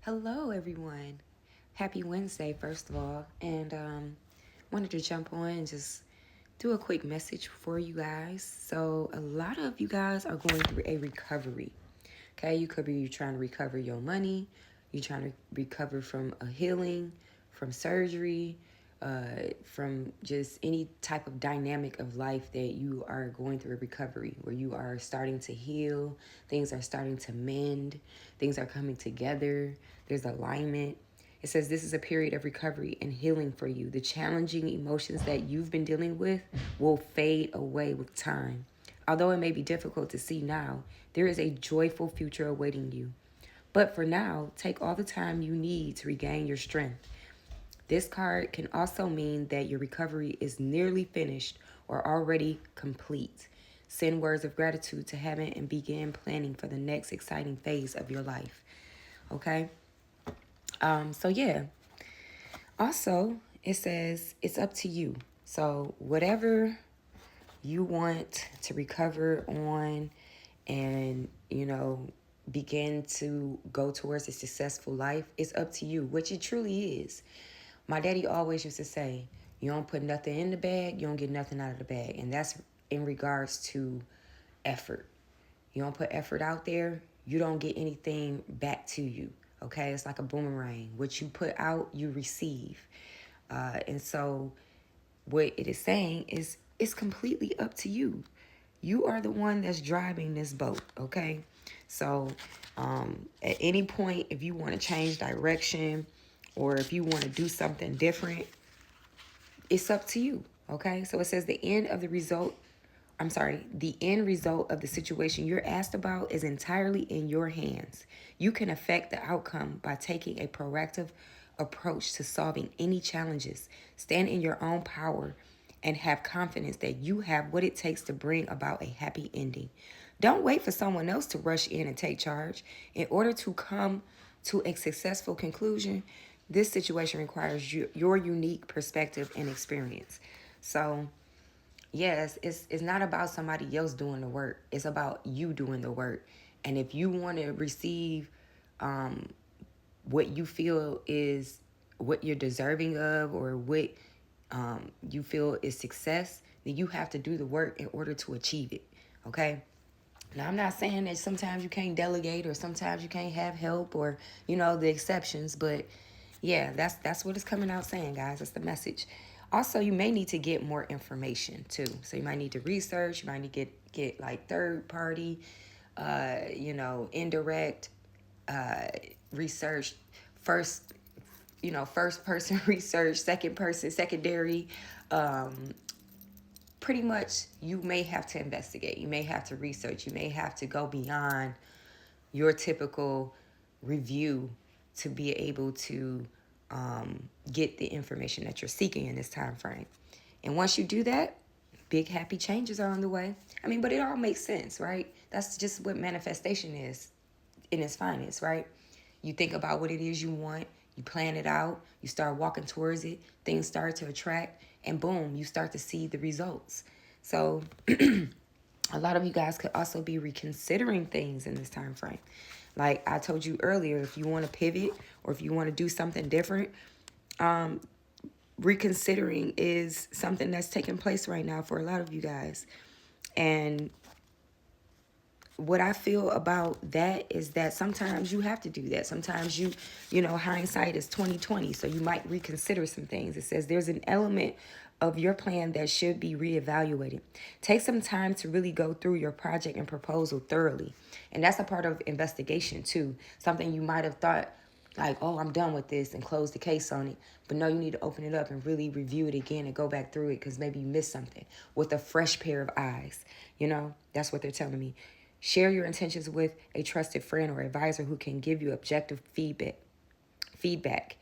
Hello, everyone. Happy Wednesday, first of all. And wanted to jump on and just do a quick message for you guys. So, a lot of you guys are going through a recovery. Okay, you could be trying to recover your money, you're trying to recover from a healing, from surgery, from just any type of dynamic of life that you are going through a recovery where you are starting to heal, things are starting to mend, things are coming together, there's alignment. It says this is a period of recovery and healing for you. The challenging emotions that you've been dealing with will fade away with time. Although it may be difficult to see now, there is a joyful future awaiting you. But for now, take all the time you need to regain your strength. This card can also mean that your recovery is nearly finished or already complete. Send words of gratitude to heaven and begin planning for the next exciting phase of your life. Okay? So yeah. Also, it says it's up to you. So whatever you want to recover on and, begin to go towards a successful life, it's up to you, which it truly is. My daddy always used to say, you don't put nothing in the bag, you don't get nothing out of the bag. And that's in regards to effort. You don't put effort out there, you don't get anything back to you. Okay, it's like a boomerang. What you put out, you receive. And so, what it is saying is it's completely up to you. You are the one that's driving this boat, okay? So, at any point, if you want to change direction or if you want to do something different, it's up to you, okay? So, it says the end result of the situation you're asked about is entirely in your hands. You can affect the outcome by taking a proactive approach to solving any challenges. Stand in your own power and have confidence that you have what it takes to bring about a happy ending. Don't wait for someone else to rush in and take charge. In order to come to a successful conclusion, this situation requires your unique perspective and experience. So, yes, it's not about somebody else doing the work. It's about you doing the work. And if you want to receive what you feel is what you're deserving of or what you feel is success, then you have to do the work in order to achieve it. Okay? Now, I'm not saying that sometimes you can't delegate or sometimes you can't have help or, the exceptions, but yeah, that's what it's coming out saying, guys. That's the message. Also, you may need to get more information too. So you might need to research, you might need to get like third party, indirect research, first, first person research, second person, secondary. Pretty much you may have to investigate, you may have to research, you may have to go beyond your typical review to be able to get the information that you're seeking in this time frame. And once you do that, big happy changes are on the way. I mean, but it all makes sense, right? That's just what manifestation is in its finest, right? You think about what it is you want, you plan it out, you start walking towards it, things start to attract, and boom, you start to see the results. So a lot of you guys could also be reconsidering things in this time frame. Like I told you earlier, if you want to pivot or if you want to do something different, reconsidering is something that's taking place right now for a lot of you guys. And what I feel about that is that sometimes you have to do that. Sometimes hindsight is 2020, so you might reconsider some things. It says there's an element of your plan that should be reevaluated. Take some time to really go through your project and proposal thoroughly. And that's a part of investigation too. Something you might have thought like, oh, I'm done with this and close the case on it. But no, you need to open it up and really review it again and go back through it because maybe you missed something with a fresh pair of eyes. That's what they're telling me. Share your intentions with a trusted friend or advisor who can give you objective feedback.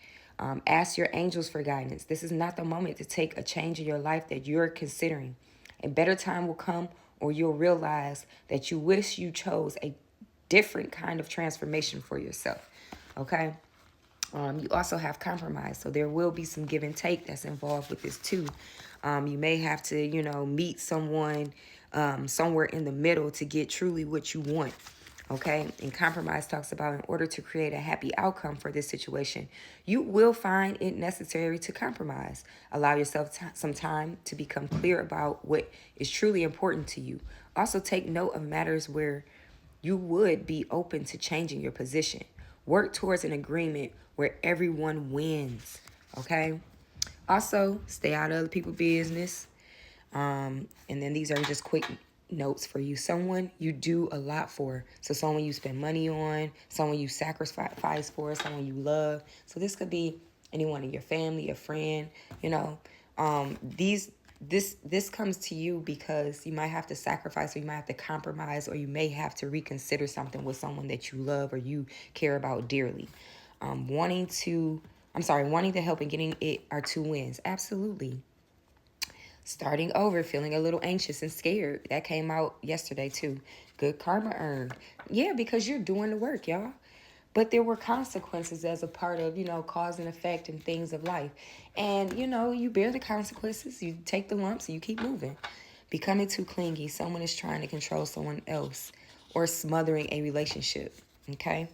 Ask your angels for guidance. This is not the moment to take a change in your life that you're considering. A better time will come, or you'll realize that you wish you chose a different kind of transformation for yourself. Okay? You also have compromise, so there will be some give and take that's involved with this too. You may have to, meet someone somewhere in the middle to get truly what you want. Okay, and compromise talks about in order to create a happy outcome for this situation, you will find it necessary to compromise. Allow yourself some time to become clear about what is truly important to you. Also, take note of matters where you would be open to changing your position. Work towards an agreement where everyone wins. Okay. Also, stay out of other people's business. And then these are just quick notes for you. Someone you do a lot for. So someone you spend money on, someone you sacrifice for, someone you love. So this could be anyone in your family, a friend, you know. This comes to you because you might have to sacrifice, or you might have to compromise, or you may have to reconsider something with someone that you love or you care about dearly. Wanting to help and getting it are two wins. Absolutely. Starting over, feeling a little anxious and scared. That came out yesterday too. Good karma earned. Yeah, because you're doing the work, y'all. But there were consequences as a part of, cause and effect and things of life. And, you bear the consequences. You take the lumps and you keep moving. Becoming too clingy. Someone is trying to control someone else or smothering a relationship. Okay?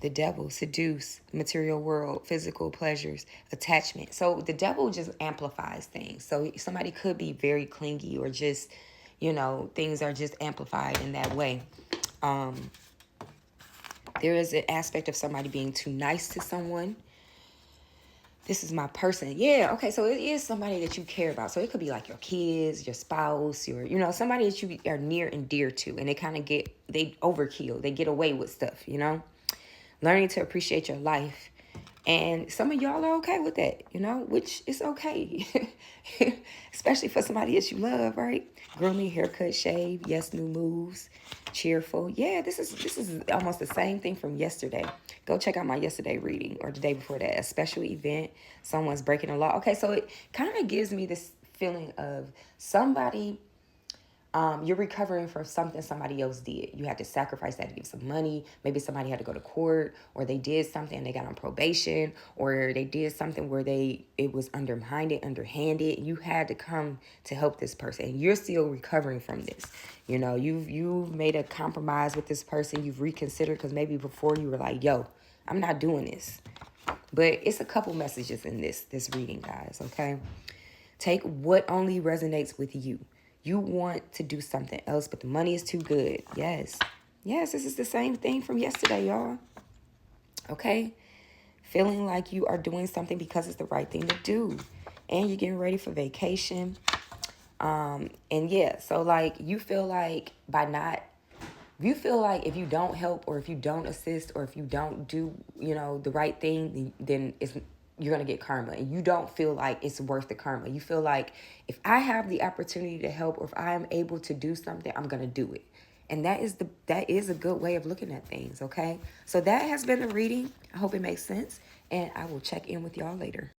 The devil, seduce, material world, physical pleasures, attachment. So the devil just amplifies things. So somebody could be very clingy or just, things are just amplified in that way. There is an aspect of somebody being too nice to someone. This is my person. Yeah, okay, so it is somebody that you care about. So it could be like your kids, your spouse, somebody that you are near and dear to. And they overkill. They get away with stuff, Learning to appreciate your life. And some of y'all are okay with that, which is okay. Especially for somebody that you love, right? Grooming, haircut, shave, yes, new moves, cheerful. Yeah, this is almost the same thing from yesterday. Go check out my yesterday reading or the day before that. A special event, someone's breaking a law. Okay, so it kind of gives me this feeling of somebody. You're recovering from something somebody else did. You had to sacrifice that to give some money. Maybe somebody had to go to court, or they did something and they got on probation, or they did something where it was underhanded. You had to come to help this person, and you're still recovering from this. You've made a compromise with this person. You've reconsidered because maybe before you were like, "Yo, I'm not doing this." But it's a couple messages in this reading, guys. Okay, take what only resonates with you. You want to do something else, but the money is too good. Yes. Yes, this is the same thing from yesterday, y'all. Okay? Feeling like you are doing something because it's the right thing to do. And you're getting ready for vacation. And yeah, so like you feel like if you don't help or if you don't assist or if you don't do, the right thing, then you're going to get karma, and you don't feel like it's worth the karma. You feel like if I have the opportunity to help or if I am able to do something, I'm going to do it. And that is a good way of looking at things. Okay. So that has been the reading. I hope it makes sense, and I will check in with y'all later.